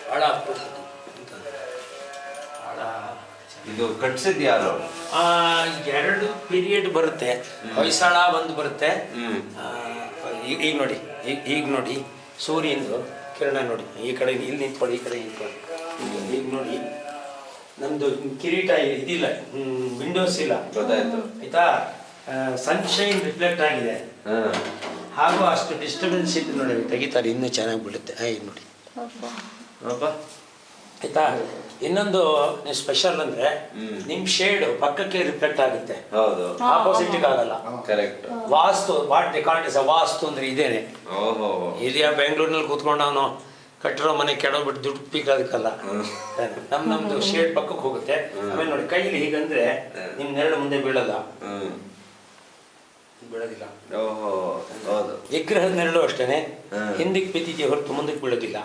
ಭಾಳ ಅಪರೂಪ. ಭಾಳ ಇದು ಕಟ್ಸಿದ್ ಯಾರು? 2 ಪೀರಿಯಡ್ ಬರುತ್ತೆ. ಹೊಯ್ಸಳ ಒಂದು ಬರುತ್ತೆ. ಈಗ ನೋಡಿ, ಈಗ ನೋಡಿ ಸೂರ್ಯಂದು ಕಿರಣ ನೋಡಿ. ಈ ಕಡೆ ಇಲ್ಲಿ ನಿಂತ್ಕೊಳ್ಳಿ, ಈ ಕಡೆ ನಿಂತ್ಕೊಳ್ಳಿ. ಈಗ ನೋಡಿ ನಮ್ದು ಕಿರೀಟ ಇದಿಲ್ಲ, ವಿಂಡೋಸ್ ಇಲ್ಲ, ಗೊತ್ತಾಯ್ತು ಆಯ್ತಾ? ಸನ್ಶೈನ್ ರಿಫ್ಲೆಕ್ಟ್ ಆಗಿದೆ, ಹಾಗೂ ಅಷ್ಟು ಡಿಸ್ಟರ್ಬೆನ್ಸ್ ಇತ್ತು ನೋಡಿ. ತೆಗಿತಾರೆ, ಇನ್ನೂ ಚೆನ್ನಾಗಿ ಬಿಡುತ್ತೆ. ನೋಡಿ ಆಯ್ತಾ? ಇನ್ನೊಂದು ಸ್ಪೆಷಲ್ ಅಂದ್ರೆ ನಿಮ್ ಶೇಡ್ ಪಕ್ಕಕ್ಕೆ ರಿಫ್ಲೆಕ್ಟ್ ಆಗುತ್ತೆ, ಆಪೋಸಿಟ್ ಆಗಲ್ಲ. Correct. Vastu, what the called is vastu ಅಂದ್ರೆ ಇದೇನೆ. ಇದೆಯಾ ಬೆಂಗಳೂರಿನಲ್ಲಿ ಕೂತ್ಕೊಂಡು ಅವನು ಕಟ್ಟಿರೋ ಮನೆ ಕೆಡೋಗ್ಬಿಟ್ಟು ದುಡ್ಡು ಪೀಕೋದಕ್ಕಲ್ಲ. ನಮ್ದು ಶೇಡ್ ಪಕ್ಕಕ್ಕೆ ಹೋಗುತ್ತೆ. ಆಮೇಲೆ ನೋಡಿ ಕೈಲಿ ಹೀಗಂದ್ರೆ ನಿಮ್ ನೆರಳು ಮುಂದೆ ಬೀಳಲ್ಲ, ಬೀಳೋದಿಲ್ಲ. ವಿಗ್ರಹದ ನೆರಳು ಅಷ್ಟೇನೆ, ಹಿಂದಕ್ಕೆ ಬಿದ್ದಿದೆಯಾ ಹೊರತು ಮುಂದಕ್ಕೆ ಬೀಳೋದಿಲ್ಲ.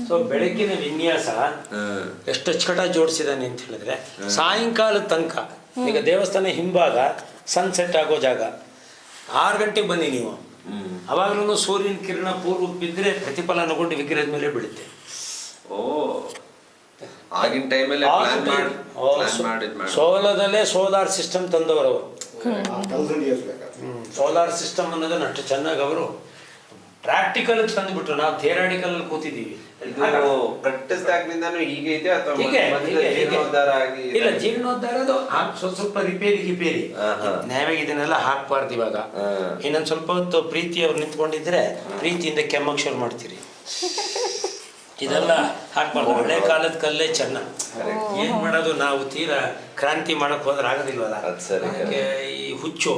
ಸೊ ಬೆಳಗ್ಗಿನ ವಿನ್ಯಾಸ ಎಷ್ಟು ಅಚ್ಚುಕಟ್ಟಾಗಿ ಜೋಡಿಸಿದಾನೆ ಅಂತ ಹೇಳಿದ್ರೆ, ಸಾಯಂಕಾಲದ ತನಕ ಈಗ ದೇವಸ್ಥಾನ ಹಿಂಭಾಗ ಸನ್ಸೆಟ್ ಆಗೋ ಜಾಗ 6 ಗಂಟೆಗೆ ಬನ್ನಿ ನೀವು, ಅವಾಗಲೂ ಸೂರ್ಯನ ಕಿರಣ ಪೂರ್ವಕ್ಕೆ ಬಿದ್ದರೆ ಪ್ರತಿಫಲನಗೊಂಡು ವಿಗ್ರಹದ ಮೇಲೆ ಬೀಳುತ್ತೆ. ಆಗಿನ ಟೈಮಲ್ಲಿ ಸೋಲದಲ್ಲೇ ಸೋಲಾರ್ ಸಿಸ್ಟಮ್ ತಂದವರು. ಸೋಲಾರ್ ಸಿಸ್ಟಮ್ ಅನ್ನೋದನ್ನ ಅಷ್ಟು ಚೆನ್ನಾಗಿ ಅವರು ಪ್ರಾಕ್ಟಿಕಲ್ ತಂದುಬಿಟ್ರು. ನಾವು ಥಿಯರಾಟಿಕಲ್ ಕೂತಿದ್ದೀವಿ. ಇಲ್ಲ, ಜೀರ್ಣೋದ್ಧಾರ ಅದು ಸ್ವಲ್ಪ ರಿಪೇರಿ. ನ್ಯಾಯವಾಗಿ ಇದನ್ನೆಲ್ಲ ಹಾಕ್ಬಾರ್ದು. ಇವಾಗ ಇನ್ನೊಂದು ಸ್ವಲ್ಪ ಹೊತ್ತು ಪ್ರೀತಿ ಅವ್ರು ನಿಂತ್ಕೊಂಡಿದ್ರೆ ಪ್ರೀತಿಯಿಂದ ಕೆಮ್ಮಕ್ಕೆ ಶುರು ಮಾಡ್ತೀರಿ. ಇದೆಲ್ಲ ಹಾಕ್ಬಾರ್ದು. ಹಳೆ ಕಾಲದ ಕಲ್ಲೇ ಚೆನ್ನ. ಏನ್ ಮಾಡೋದು, ನಾವು ತೀರಾ ಕ್ರಾಂತಿ ಮಾಡಕ್ ಹೋದ್ರೆ ಆಗೋದಿಲ್ವಲ್ಲ. ಈ ಹುಚ್ಚು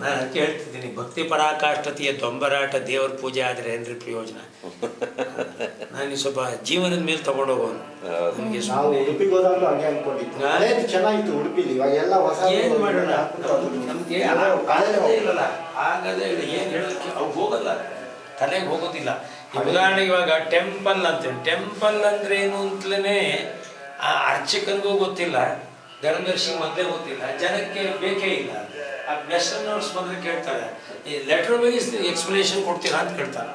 ಅದಕ್ಕೆ ಹೇಳ್ತಿದ್ದೀನಿ, ಭಕ್ತಿ ಪರಾಕಾಷ್ಠತೆಯ ದೊಂಬರಾಟ ದೇವರ ಪೂಜೆ ಆದ್ರೆ ಏನ್ರಿ ಪ್ರಯೋಜನ? ನಾನು ಸ್ವಲ್ಪ ಜೀವನದ ಮೇಲೆ ತಗೊಂಡೋಗೋನು. ಏನ್ ಮಾಡೋಣ, ನಮ್ಗೆ ಇಲ್ಲಲ್ಲ, ಆಗದೆ ಏನ್ ಹೇಳಕ್ಕೆ ಅವು ಹೋಗಲ್ಲ, ತಲೆಗೆ ಹೋಗೋದಿಲ್ಲ. ಉದಾಹರಣೆಗೆ ಇವಾಗ ಟೆಂಪಲ್ ಅಂತೇಳಿ, ಟೆಂಪಲ್ ಅಂದ್ರೆ ಏನು ಅಂತಲೇ ಆ ಅರ್ಚಕನಿಗೂ ಗೊತ್ತಿಲ್ಲ, ಧರ್ಮದರ್ಶಿಗೆ ಮೊದಲೇ ಗೊತ್ತಿಲ್ಲ, ಜನಕ್ಕೆ ಬೇಕೇ ಇಲ್ಲ. ಆ ವೆಸ್ಟರ್ನ್ ನೋಟ್ಸ್ ಬಂದ್ರೆ ಕೇಳ್ತಾರೆ, ಈ ಲೆಟರ್ ವೈಸ್ ಎಕ್ಸ್ಪ್ಲನೇಷನ್ ಕೊಡ್ತೀರಾ ಅಂತ ಕೇಳ್ತಾರೆ.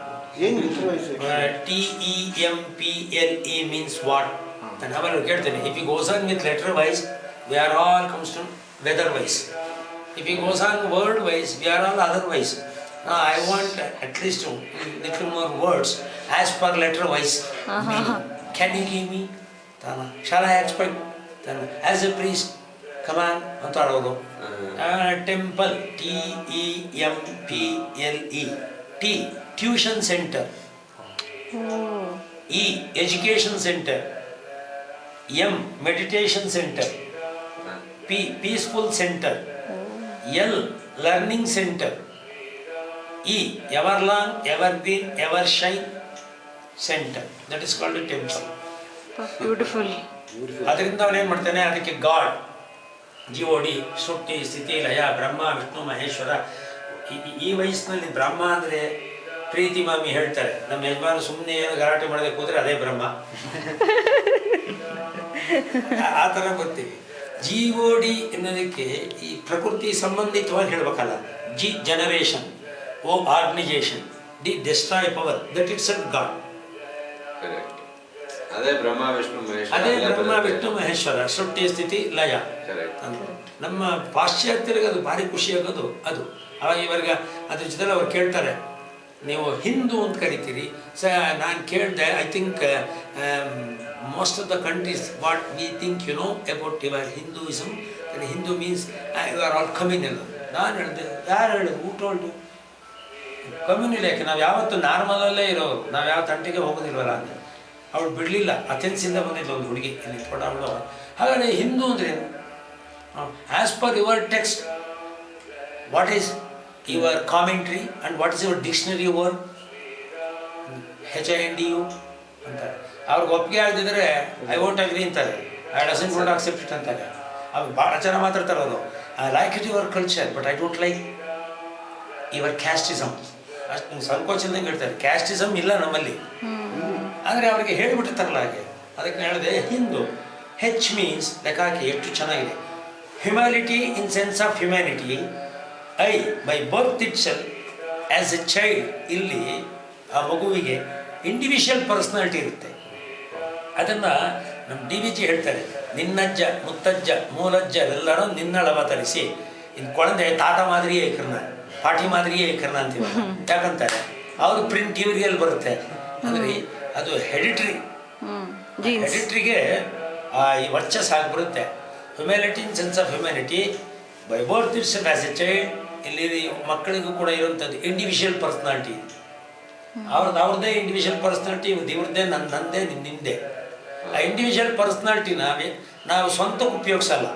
TEMPLE means what? ನಾನು ಅವಾಗ ಕೇಳ್ತೇನೆ, if you goes on with letter wise we are all comes to weather wise. If you goes on word wise we are all other wise. I want at least little more words as per letter wise. Can you give me? Shall I expect? As a priest, come on. Temple, TEMPLE. T, tuition center. E, education center. M, meditation center. P, peaceful center. L, learning center. E, ever long, ever green, ever shine center. That is called a temple. Beautiful. ಅದರಿಂದ ಅವನೇನು ಮಾಡ್ತಾನೆ, ಅದಕ್ಕೆ god, GOD, ಸೃಷ್ಟಿ ಸ್ಥಿತಿ ಲಯ, ಬ್ರಹ್ಮ ವಿಷ್ಣು ಮಹೇಶ್ವರ. ಈ ವಯಸ್ಸಿನಲ್ಲಿ ಬ್ರಹ್ಮ ಅಂದರೆ ಪ್ರೀತಿ ಮಾಮಿ ಹೇಳ್ತಾರೆ. ನಮ್ಮ ಯಜಮಾನ ಸುಮ್ಮನೆ ಏನು ಗಲಾಟೆ ಮಾಡದೆ ಕೂತ್ರೆ ಅದೇ ಬ್ರಹ್ಮ. ಆ ಥರ ಬರ್ತೀವಿ. GOD ಎನ್ನೋದಕ್ಕೆ ಈ ಪ್ರಕೃತಿ ಸಂಬಂಧಿತವಾಗಿ ಹೇಳ್ಬೇಕಲ್ಲ. G, generation. O, organization. D, destroy power. That itself God. Correct. ಅದೇ ಬ್ರಹ್ಮ ವಿಷ್ಣು ಮಹೇಶ್ವರ, ಸೃಷ್ಟಿ ಸ್ಥಿತಿ ಲಯ. ನಮ್ಮ ಪಾಶ್ಚಾತ್ಯರಿಗೆ ಅದು ಭಾರಿ ಖುಷಿ ಆಗೋದು ಅದು. ಅವಾಗ ಇವಾಗ ಅದ್ರ ಜೊತೆ ಅವ್ರು ಕೇಳ್ತಾರೆ, ನೀವು ಹಿಂದೂ ಅಂತ ಕರಿತೀರಿ. ನಾನು ಕೇಳಿದೆ, I think most of the countries what we think you know about your Hinduism. Hindu means you are all communal. ನಾನು ಹೇಳಿದೆ, ಯಾರು ಹೇಳಿದ್ರು? ಊಟ ಹೊಲ್ಟು ಕಮ್ಯುನಲ್. ಯಾಕೆ ನಾವು ಯಾವತ್ತು ನಾರ್ಮಲಲ್ಲೇ ಇರೋರು, ನಾವು ಯಾವ ತಂಟೆಗೆ ಹೋಗೋದಿಲ್ವಲ್ಲ ಅಂತ. ಅವಳು ಬಿಡಲಿಲ್ಲ. ಅಥೆನ್ಸಿಂದ ಬಂದಿದ್ಲು ಒಂದು ಹುಡುಗಿ, ಇಲ್ಲಿ ಕೊಡವಳು. ಹಾಗಾದರೆ ಹಿಂದೂ ಅಂದ್ರೇನು? As per your text, what is your commentary and what is your dictionary word? HINDU ಅಂತಾರೆ. ಅವ್ರಿಗೆ ಒಪ್ಪಿಗೆ ಆಗದಿದ್ರೆ ಐ ವೋಂಟ್ ಅಗ್ರಿ ಅಂತಾರೆ. I doesn't want accept it ಅಂತಾರೆ. ಅವ್ರು ಭಾಳ ಚೆನ್ನಾಗಿ ಮಾತಾಡ್ತಾರೆ. ಅವರು I like it your culture but I don't like your casteism. ಅಷ್ಟು ಸಂಕೋಚನದಂಗೆ ಹೇಳ್ತಾರೆ. ಕ್ಯಾಸ್ಟಿಸಮ್ ಇಲ್ಲ ನಮ್ಮಲ್ಲಿ. ಅಂದರೆ ಅವ್ರಿಗೆ ಹೇಳಿಬಿಟ್ಟಿರ್ತಾರಲ್ಲ ಹಾಗೆ. ಅದಕ್ಕೆ ಹೇಳಿದೆ ಹಿಂದೂ. H ಮೀನ್ಸ್ ಲೆಕ್ಕ ಹಾಕಿ ಎಷ್ಟು ಚೆನ್ನಾಗಿದೆ. Humanity in sense of humanity. I by birth it self as A child. ಇಲ್ಲಿ ಆ ಮಗುವಿಗೆ ಇಂಡಿವಿಜುವಲ್ ಪರ್ಸ್ನಾಲಿಟಿ ಇರುತ್ತೆ. ಅದನ್ನು ನಮ್ಮ ಡಿ ವಿ ಜಿ ಹೇಳ್ತಾರೆ, ನಿನ್ನಜ್ಜ ಮುತ್ತಜ್ಜ ಮೂಲಜ್ಜ ಎಲ್ಲರೂ ನಿನ್ನಳವ ತರಿಸಿ. ಇನ್ನು ಕೊಳಂದೆ ತಾತ ಮಾದರಿಯೇ ಏಕರ್ನ, ಪಾಠಿ ಮಾದರಿಯೇ ಏಕರ್ನ ಅಂತೀವ. ಯಾಕಂತಾರೆ ಅವ್ರ ಪ್ರಿಂಟ್ ಇವ್ರಿಗೆಲ್ಲಿ ಬರುತ್ತೆ ಅಂದರೆ ಅದು ಹೆಡಿಟ್ರಿಗೆ ಈ ವರ್ಚಸ್ ಆಗಿ ಬರುತ್ತೆ. Humanity in sense of humanity by birth it's as A child. ಇಲ್ಲಿ ಮಕ್ಕಳಿಗೂ ಕೂಡ ಇರುವಂಥದ್ದು ಇಂಡಿವಿಜುವಲ್ ಪರ್ಸ್ನಾಲಿಟಿ. ಅವ್ರದ್ದೇ ಇಂಡಿವಿಜುವಲ್ ಪರ್ಸ್ನಾಲಿಟಿ, ಇವ್ರದ್ದೇ ನಂದೇ ನಿಂದೆ. ಆ ಇಂಡಿವಿಜುವಲ್ ಪರ್ಸ್ನಾಲಿಟಿನ ನಾವು ಸ್ವಂತಕ್ಕೆ ಉಪಯೋಗಿಸಲ್ಲ.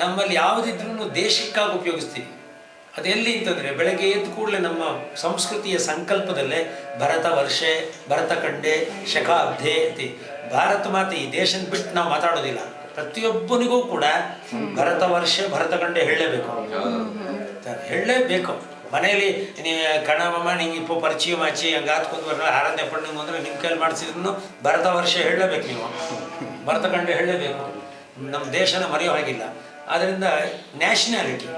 ನಮ್ಮಲ್ಲಿ ಯಾವುದಿದ್ರೂ ದೇಶಕ್ಕಾಗಿ ಉಪಯೋಗಿಸ್ತೀವಿ. ಅದು ಎಲ್ಲಿ ಅಂತಂದರೆ ಬೆಳಗ್ಗೆ ಎದ್ದು ಕೂಡಲೇ ನಮ್ಮ ಸಂಸ್ಕೃತಿಯ ಸಂಕಲ್ಪದಲ್ಲೇ ಭರತ ವರ್ಷೆ, ಭರತ ಖಂಡೆ, ಶಕಾಬ್ಧೆ ಅಂತೆ. ಭಾರತ ಮಾತೆ ಈ ದೇಶನ ಬಿಟ್ಟು ನಾವು ಮಾತಾಡೋದಿಲ್ಲ. ಪ್ರತಿಯೊಬ್ಬನಿಗೂ ಕೂಡ ಭರತ ವರ್ಷೆ, ಭರತ ಖಂಡೆ ಹೇಳಲೇಬೇಕು. ಮನೆಯಲ್ಲಿ ನೀವು ಕಣಮಮ್ಮ ನಿಂಗೆ ಇಪ್ಪು ಪರಿಚಯ ಮಾಚಿ ಹಂಗೆ ಹಾತ್ಕೊಂಡು ಬರಲ್ಲ, ಆರಾಧನೆ ಪಣ್ಣು ಅಂದರೆ ನಿಮ್ಮ ಕೈಲಿ ಮಾಡಿಸಿದ್ರು ಭರತ ವರ್ಷ ಹೇಳಲೇಬೇಕು. ನೀವು ಭರತ ಖಂಡೆ ಹೇಳಲೇಬೇಕು. ನಮ್ಮ ದೇಶನ ಮರೆಯೋ ಹಾಗಿಲ್ಲ. ಆದ್ದರಿಂದ ನ್ಯಾಷನಾಲಿಟಿ,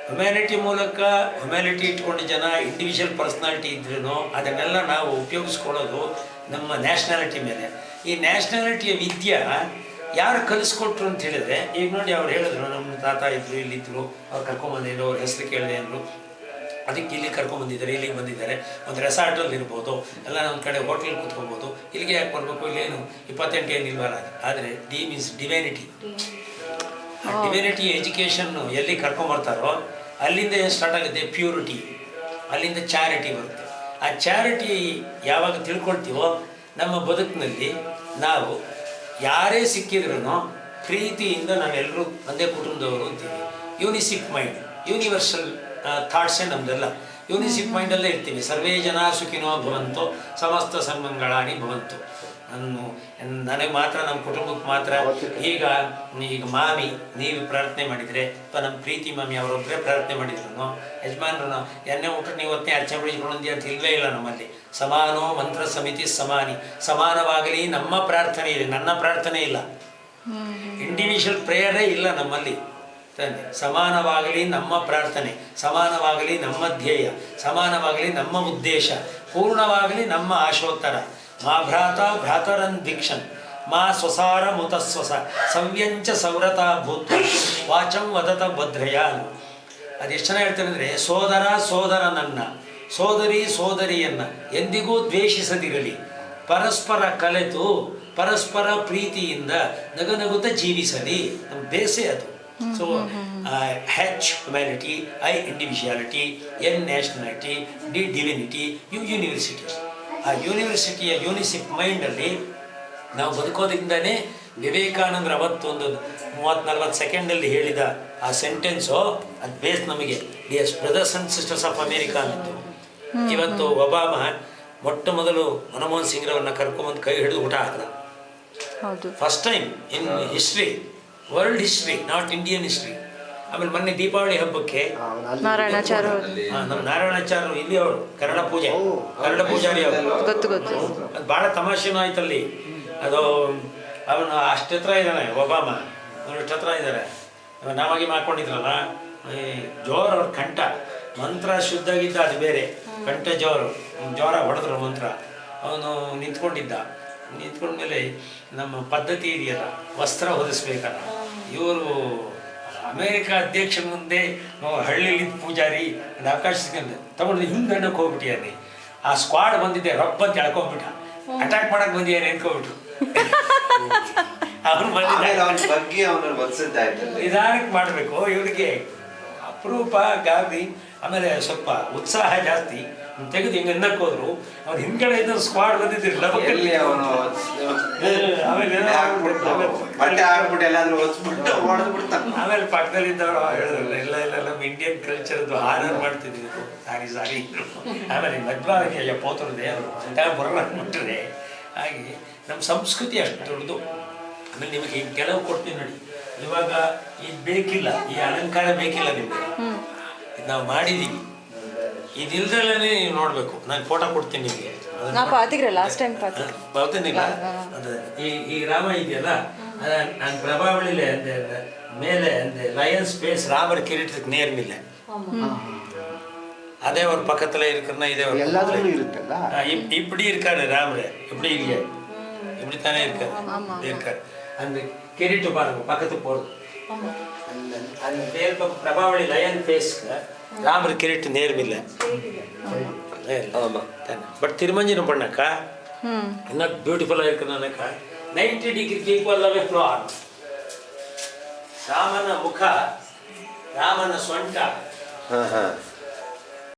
ಹ್ಯುಮ್ಯಾನಿಟಿ ಮೂಲಕ ಹ್ಯುಮ್ಯಾನಿಟಿ ಇಟ್ಕೊಂಡು ಜನ ಇಂಡಿವಿಜುವಲ್ ಪರ್ಸ್ನಾಲಿಟಿ ಇದ್ರೂ ಅದನ್ನೆಲ್ಲ ನಾವು ಉಪಯೋಗಿಸ್ಕೊಳ್ಳೋದು ನಮ್ಮ ನ್ಯಾಷನಾಲಿಟಿ ಮೇಲೆ. ಈ ನ್ಯಾಷನಾಲಿಟಿಯ ವಿದ್ಯೆ ಯಾರು ಕಲಿಸ್ಕೊಟ್ರು ಅಂತ ಹೇಳಿದ್ರೆ, ಈಗ ನೋಡಿ ಅವ್ರು ಹೇಳಿದ್ರು ನಮ್ಮ ತಾತ ಇದ್ರು, ಇಲ್ಲಿದ್ದರು, ಅವ್ರು ಕರ್ಕೊಂಬಂದಿದ್ರು, ಅವ್ರ ಹೆಸರು ಕೇಳಿದೆ ಅಂದರು, ಅದಕ್ಕೆ ಇಲ್ಲಿ ಕರ್ಕೊಂಬಂದಿದ್ದಾರೆ, ಇಲ್ಲಿಗೆ ಬಂದಿದ್ದಾರೆ. ಒಂದು ರೆಸಾರ್ಟಲ್ಲಿ ಇರ್ಬೋದು, ಎಲ್ಲ ಒಂದು ಕಡೆ ಹೋಟ್ಲಲ್ಲಿ ಕೂತ್ಕೊಬೋದು. ಇಲ್ಲಿಗೆ ಯಾಕೆ ಬರಬೇಕು, ಇಲ್ಲೇನು 28 ಏನಿಲ್ವಲ್ಲ. ಆದರೆ ಡಿ ಮೀನ್ಸ್ ಡಿವೈನಿಟಿ. ಆ ಡಿವೈನಿಟಿ ಎಜುಕೇಷನ್ನು ಎಲ್ಲಿ ಕರ್ಕೊಂಬರ್ತಾರೋ ಅಲ್ಲಿಂದ ಏನು ಸ್ಟಾರ್ಟ್ ಆಗುತ್ತೆ, ಪ್ಯೂರಿಟಿ. ಅಲ್ಲಿಂದ ಚಾರಿಟಿ ಬರುತ್ತೆ. ಆ ಚಾರಿಟಿ ಯಾವಾಗ ತಿಳ್ಕೊಳ್ತೀವೋ ನಮ್ಮ ಬದುಕಿನಲ್ಲಿ ನಾವು ಯಾರೇ ಸಿಕ್ಕಿದ್ರೂ ಪ್ರೀತಿಯಿಂದ ನಾವೆಲ್ಲರೂ ಒಂದೇ ಕುಟುಂಬದವರು ಅಂತೀವಿ. ಯೂನಿಸಿಕ್ ಮೈಂಡ್, ಯೂನಿವರ್ಸಲ್ ಥಾಟ್ಸೇ ನಮ್ಮದೆಲ್ಲ. ಯೂನಿಸಿಕ್ ಮೈಂಡಲ್ಲೇ ಇರ್ತೀವಿ. ಸರ್ವೇ ಜನ ಸುಖಿನೋ ಭವಂತು, ಸಮಸ್ತ ಸನ್ಮಂಗಳಾನಿ ಭವಂತು. ನನಗೆ ಮಾತ್ರ, ನಮ್ಮ ಕುಟುಂಬಕ್ಕೆ ಮಾತ್ರ. ಈಗ ಮಾಮಿ ನೀವು ಪ್ರಾರ್ಥನೆ ಮಾಡಿದರೆ, ಅಥವಾ ನಮ್ಮ ಪ್ರೀತಿ ಮಾಮಿ ಅವರೊಬ್ಬರೇ ಪ್ರಾರ್ಥನೆ ಮಾಡಿದ್ರು, ಯಜಮಾನ್ರು ಎಣ್ಣೆ ಊಟ ನೀವು ಹೊತ್ತೇ ಅರ್ಚನೆ ಬಿಡಿಸ್ಕೊಂಡಿ ಅಂತ ಇಲ್ಲವೇ ಇಲ್ಲ ನಮ್ಮಲ್ಲಿ. ಸಮಾನೋ ಮಂತ್ರ ಸಮಿತಿ ಸಮಾನಿ, ಸಮಾನವಾಗಲಿ ನಮ್ಮ ಪ್ರಾರ್ಥನೆ ಇದೆ, ನನ್ನ ಪ್ರಾರ್ಥನೆ ಇಲ್ಲ. ಇಂಡಿವಿಜುವಲ್ ಪ್ರೇಯರೇ ಇಲ್ಲ ನಮ್ಮಲ್ಲಿ. ಸಮಾನವಾಗಲಿ ನಮ್ಮ ಪ್ರಾರ್ಥನೆ, ಸಮಾನವಾಗಲಿ ನಮ್ಮ ಧ್ಯೇಯ, ಸಮಾನವಾಗಲಿ ನಮ್ಮ ಉದ್ದೇಶ, ಪೂರ್ಣವಾಗಲಿ ನಮ್ಮ ಆಶೋತ್ತರ. ಮಾ ಭ್ರಾತ ಭ್ರಾತರನ್ ಭಿಕ್ಷನ್, ಮಾ ಸ್ವಸಾರ ಮುತ ಸ್ವಸ, ಸಂವ್ಯಂಚ ಸೌರತ ಭೂತ, ವಾಚಂ ವದತ ಭದ್ರಯಾನ್. ಅದೆಷ್ಟು ಜನ ಹೇಳ್ತಾರೆ ಅಂದರೆ, ಸೋದರ ಸೋದರನನ್ನ, ಸೋದರಿ ಸೋದರಿಯನ್ನ ಎಂದಿಗೂ ದ್ವೇಷಿಸದಿರಲಿ, ಪರಸ್ಪರ ಕಲೆತು ಪರಸ್ಪರ ಪ್ರೀತಿಯಿಂದ ನಗುನಗುತ್ತ ಜೀವಿಸಲಿ. ನಮ್ಮ ಬೇಸೆ ಅದು. So H humanity, I individuality, N nationality, D divinity, U university. ಆ ಯೂನಿವರ್ಸಿಟಿಯ ಯೂನಿಸಿಕ್ ಮೈಂಡಲ್ಲಿ ನಾವು ಬದುಕೋದ್ರಿಂದನೇ ವಿವೇಕಾನಂದ್ರ ಅವತ್ತೊಂದು 30-40 ಸೆಕೆಂಡಲ್ಲಿ ಹೇಳಿದ ಆ ಸೆಂಟೆನ್ಸು, ಅದು ಬೇಸ್ ನಮಗೆ dear brothers and sisters of America ಅಂತು. ಇವತ್ತು ಒಬಾಮ ಮೊಟ್ಟ ಮೊದಲು ಮನಮೋಹನ್ ಸಿಂಗ್ರವ್ರನ್ನ ಕರ್ಕೊಂಬಂದು ಕೈ ಹಿಡಿದು ಊಟ ಹಾಕಿದ. First time in history, world history, not Indian history. ಆಮೇಲೆ ಮೊನ್ನೆ ದೀಪಾವಳಿ ಹಬ್ಬಕ್ಕೆ ನಮ್ಮ ನಾರಾಯಣಾಚಾರ್ಯರು ಇಲ್ಲಿ ಅವರು ಕನ್ನಡ ಪೂಜಾರಿ ಅವರು, ಅದು ಭಾಳ ತಮಾಷೆನೂ ಆಯ್ತಲ್ಲಿ. ಅದು ಅವನು ಅಷ್ಟೆತ್ರ ಇದ್ದಾನೆ ಒಬಾಮ, ಅವನು ಎಷ್ಟತ್ರ ಇದ್ದಾರೆ. ನಾವಾಗಿ ಮಾಡ್ಕೊಂಡಿದ್ರಲ್ಲ ಜೋರು ಅವ್ರ ಕಂಠ, ಮಂತ್ರ ಶುದ್ಧಾಗಿದ್ದ ಅದು ಬೇರೆ, ಕಂಠ ಜೋರ ಹೊಡೆದ್ರು ಮಂತ್ರ. ಅವನು ನಿಂತ್ಕೊಂಡ್ಮೇಲೆ ನಮ್ಮ ಪದ್ಧತಿ ಇದೆಯಲ್ಲ, ವಸ್ತ್ರ ಹೊದಿಸ್ಬೇಕಲ್ಲ. ಇವರು ಅಮೇರಿಕ ಅಧ್ಯಕ್ಷರ ಮುಂದೆ ಹಳ್ಳಿಲಿದ್ದ ಪೂಜಾರಿ ಒಂದು ಆಕಾಶ ತಗೊಂಡು ಹಿಂಗೆ ಗಂಡಕ್ಕೆ ಹೋಗ್ಬಿಟ್ಟಿಯಾನೆ. ಆ ಸ್ಕ್ವಾಡ್ ಬಂದಿದ್ದೆ, ರಬ್ಬಂತ ಎಳ್ಕೊಂಡ್ಬಿಟ್ಟ, ಅಟ್ಯಾಕ್ ಮಾಡಕ್ ಬಂದಿಯಾನೆ ಅನ್ಕೊಂಡ್ಬಿಟ್ರು. ಅವನು ನಿಧಾನಕ್ಕೆ ಮಾಡಬೇಕು. ಇವರಿಗೆ ಅಪರೂಪ ಗಾಬಿ, ಆಮೇಲೆ ಸ್ವಲ್ಪ ಉತ್ಸಾಹ ಜಾಸ್ತಿ. ತೆಗೆದು ಹಿಂಗೆ ಅನ್ನಕ್ಕೆ ಹೋದ್ರು. ಅವ್ರು ಹಿಂದ್ಗಡೆ ಇದ್ದ ಸ್ಕ್ವಾಡ್ ಬಂದಿದ್ದಿರಲಿಲ್ಲ. ಆಮೇಲೆ ಪಕ್ಕದಲ್ಲಿದ್ದವರು ಹೇಳಿದ್ರಲ್ಲ, ಇಲ್ಲ ನಮ್ಮ ಇಂಡಿಯನ್ ಕಲ್ಚರ್ದು ಆನರ್ ಮಾಡ್ತಿದ್ವಿ, ಸಾರಿ. ಆಮೇಲೆ ಮಧ್ವಾಗೆ ಪೋತ್ರದೆ ಅವರು ಬರೋಣ ಅಂದ್ಬಿಟ್ರೆ. ಹಾಗೆ ನಮ್ಮ ಸಂಸ್ಕೃತಿ ಅಷ್ಟು ದೊಡ್ಡದು. ಆಮೇಲೆ ನಿಮಗೆ ಈಗ ಕೆಲವು ಕೊಡ್ತೀವಿ ನೋಡಿ, ಇವಾಗ ಇದು ಬೇಕಿಲ್ಲ, ಈ ಅಲಂಕಾರ ಬೇಕಿಲ್ಲ ನಿಮಗೆ, ಇದು ನಾವು ಮಾಡಿದ್ದೀವಿ. ಇದಿಲ್ದಲ್ಲೇ ನೀವು ನೋಡಬೇಕು. ನಾನು ಫೋಟೋ ಕೊಡ್ತೀನಿ ನಿಮಗೆ. ಬರ್ತೇನಿಲ್ಲ ಈ ರಾಮ ಇದೆಯಲ್ಲ, ನಾನು ಪ್ರಭಾವಳಿಲೆ ಮೇಲೆ ಲಯನ್ ಸ್ಪೇಸ್ ರಾಮರ ಕಿರೀಟಕ್ಕೆ ನೇರ್ಮಿಲ್ಲ, அதே ஒரு பக்கத்தில் இருக்கிறனா இதே ஒரு இப்படி இருக்காரு ராமர், எப்படி இல்லையே இப்படித்தானே இருக்காரு அந்த கிரீட்டு பாருங்க பக்கத்து போறது அந்த நேர் பக்கம் பிரபாவளி லயன் ஃபேஸ்க்கு ராமர் கிரீட்டு நேர்மில்லை பட் திருமஞ்சனம் பண்ணக்கா என்ன ಬ್ಯೂಟಿಫುಲ್ இருக்குன்னாக்கா 90 ಡಿಗ್ರಿಗೆ ಈಕ್ವಲ್ ಆಗಿ ಫ್ಲೋ ಆಗುತ್ತೆ ರಾಮನ ಮುಖ ರಾಮನ ಸೊಂಟ